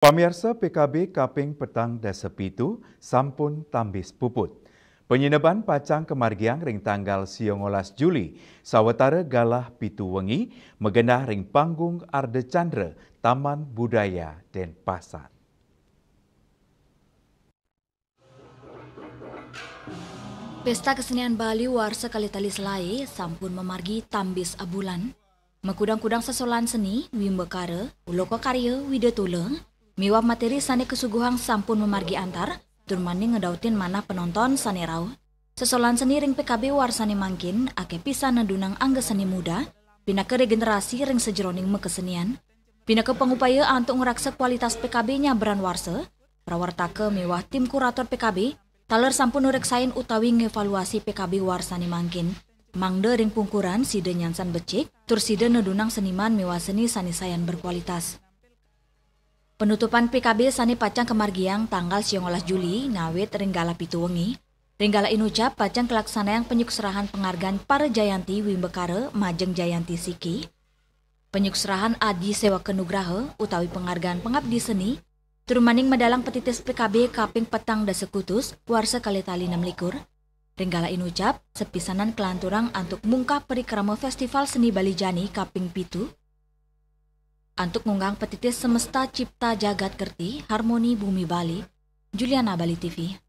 Pamirsa PKB Kaping petang dasa pitu sampun tambis puput. Penyineban pacang kemargiang ring tanggal 19 Juli, sawetara galah pitu wengi, megenah ring panggung Arde Chandra, Taman Budaya Denpasar. Pesta kesenian Bali warsa kali-tali selai sampun memargi tambis abulan. Mekudang-kudang sesolan seni, wimbekara, uloko karya, widatuleng, miwah materi sane kesuguhang sampun memargi antar, turmani ngedautin mana penonton sane rau. Sesolan seni ring PKB warsane mangkin, ake pisah nedunang angga seni muda, pina ke regenerasi ring sejeroning mekesenian, pina ke pengupaya untuk ngeraksa kualitas PKB-nya beran warsa, prawartake miwah tim kurator PKB, taler sampun nureksain utawi ngevaluasi PKB warsane mangkin. Mangde ring pungkuran side nyansan becik, tur side nedunang seniman miwah seni sanisayan berkualitas. Penutupan PKB sani pacang kemargiang tanggal 19 Juli ngawit ringgala pitu wengi. Ringgala inucap pacang kelaksanaan penyukserahan penghargaan para Jayanti Wimbekara Majeng Jayanti Siki. Penyukserahan Adi Sewa Kenugraha utawi penghargaan pengabdi seni. Turmaning medalang petitis PKB Kaping petang dasa kutus warsa kali-tali 6 Ringgala inucap sepisanan kelanturang untuk mungkap perikrama Festival Seni Bali Jani Kaping pitu. Untuk ngunggang petitis semesta cipta jagat kerti harmoni bumi Bali, Juliana Bali TV.